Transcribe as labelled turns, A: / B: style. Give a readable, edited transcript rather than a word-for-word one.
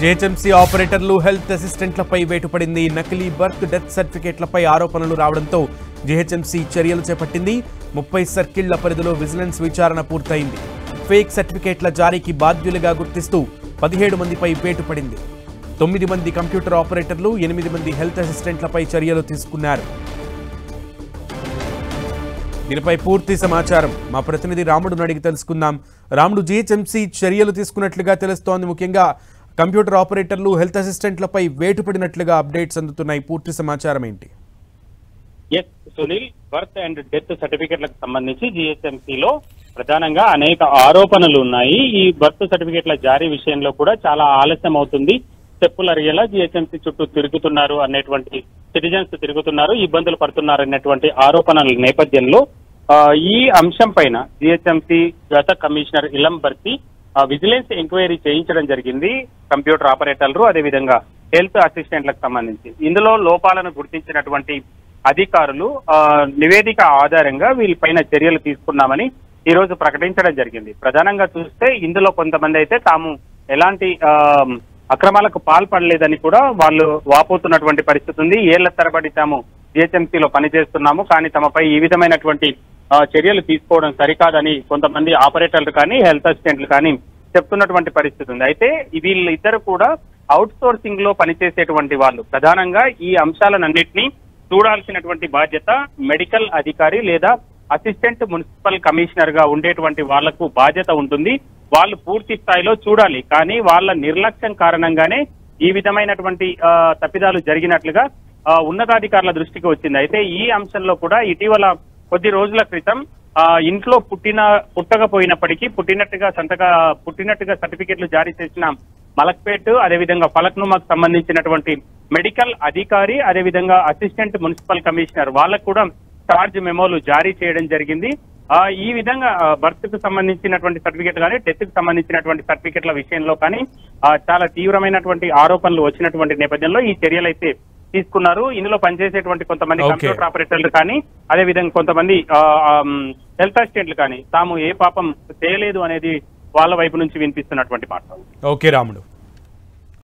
A: GHMC ఆపరేటర్లు health అసిస్టెంట్లపై వేటుపడింది. నకిలీ birth death సర్టిఫికేట్లపై ఆరోపణలు రావడంతో జీహెచ్ఎంసీ చర్యలు చేపట్టింది. 30 సర్కిళ్ల పరిధిలో విజిలెన్స్ విచారణ పూర్తయింది. ఫేక్ సర్టిఫికేట్ల జారీకి బాధ్యులుగా గుర్తిస్తూ 17 మందిపై వేటుపడింది. 9 మంది కంప్యూటర్ ఆపరేటర్లు, 8 మంది హెల్త్ అసిస్టెంట్లపై చర్యలు తీసుకున్నారు. దీనిపై పూర్తి సమాచారం మా ప్రతినిధి రాముడును అడిగి తెలుసుకుందాం. రాముడు, జీహెచ్ఎంసీ చర్యలు తీసుకున్నట్లుగా తెలుస్తోంది. ముఖ్యంగా కంప్యూటర్ ఆపరేటర్లు, హెల్త్ అసిస్టెంట్లపై వేటుపడినట్లుగా అప్డేట్స్ అందుతున్నాయి. పూర్తి సమాచారం ఏంటి?
B: సునీల్, బర్త్ అండ్ డెత్ సర్టిఫికేట్లకు సంబంధించి జీహెచ్ఎంసీలో ప్రధానంగా అనేక ఆరోపణలు ఉన్నాయి. ఈ బర్త్ సర్టిఫికేట్ల జారీ విషయంలో కూడా చాలా ఆలస్యం అవుతుంది. స్టెప్పులు అరిగేలా జీహెచ్ఎంసీ చుట్టూ తిరుగుతున్నారు అనేటువంటి సిటిజన్స్ తిరుగుతున్నారు, ఇబ్బందులు పడుతున్నారు అనేటువంటి ఆరోపణల నేపథ్యంలో ఈ అంశం పైన జీహెచ్ఎంసీ గత కమిషనర్ ఇలం బర్తి విజిలెన్స్ ఎంక్వైరీ చేయించడం జరిగింది. కంప్యూటర్ ఆపరేటర్లు, అదేవిధంగా హెల్త్ అసిస్టెంట్లకు సంబంధించి ఇందులో లోపాలను గుర్తించినటువంటి అధికారులు నివేదిక ఆధారంగా వీళ్ళపైన చర్యలు తీసుకున్నామని ఈ రోజు ప్రకటించడం జరిగింది. ప్రధానంగా చూస్తే ఇందులో కొంతమంది అయితే తాము ఎలాంటి అక్రమాలకు పాల్పడలేదని కూడా వాళ్ళు వాపోతున్నటువంటి పరిస్థితి ఉంది. ఏళ్ల తరబడి తాము జీహెచ్ఎంసీలో పనిచేస్తున్నాము, కానీ తమపై ఈ విధమైనటువంటి చర్యలు తీసుకోవడం సరికాదని కొంతమంది ఆపరేటర్లు కానీ హెల్త్ అసిస్టెంట్లు కానీ చెప్తున్నటువంటి పరిస్థితి ఉంది. అయితే వీళ్ళిద్దరు కూడా అవుట్ సోర్సింగ్ లో పనిచేసేటువంటి వాళ్ళు. ప్రధానంగా ఈ అంశాలన్నింటినీ చూడాల్సినటువంటి బాధ్యత మెడికల్ అధికారి లేదా అసిస్టెంట్ మున్సిపల్ కమిషనర్ గా ఉండేటువంటి వాళ్లకు బాధ్యత ఉంటుంది. వాళ్ళు పూర్తి స్థాయిలో చూడాలి, కానీ వాళ్ళ నిర్లక్ష్యం కారణంగానే ఈ విధమైనటువంటి తప్పిదాలు జరిగినట్లుగా ఉన్నతాధికారుల దృష్టికి వచ్చింది. అయితే ఈ అంశంలో కూడా ఇటీవల కొద్ది రోజుల క్రితం ఇంట్లో పుట్టకపోయినప్పటికీ పుట్టినట్టుగా సర్టిఫికెట్లు జారీ చేసిన మలక్పేట్, అదేవిధంగా ఫలక్నుమాకు సంబంధించినటువంటి మెడికల్ అధికారి, అదేవిధంగా అసిస్టెంట్ మున్సిపల్ కమిషనర్ వాళ్ళకు కూడా చార్జ్ మెమోలు జారీ చేయడం జరిగింది. ఈ విధంగా బర్త్ కు సంబంధించినటువంటి సర్టిఫికేట్ కానీ డెత్ కు సంబంధించినటువంటి సర్టిఫికేట్ల విషయంలో కానీ చాలా తీవ్రమైనటువంటి ఆరోపణలు వచ్చినటువంటి నేపథ్యంలో ఈ చర్యలు అయితే తీసుకున్నారు. ఇందులో పనిచేసేటువంటి కొంతమంది కంప్యూటర్ ఆపరేటర్లు కానీ, అదేవిధంగా కొంతమంది హెల్త్ అసిస్టెంట్లు కానీ తాము ఏ పాపం చేయలేదు అనేది వాళ్ళ వైపు నుంచి వినిపిస్తున్నటువంటి మాట.
A: ఓకే రాముడు.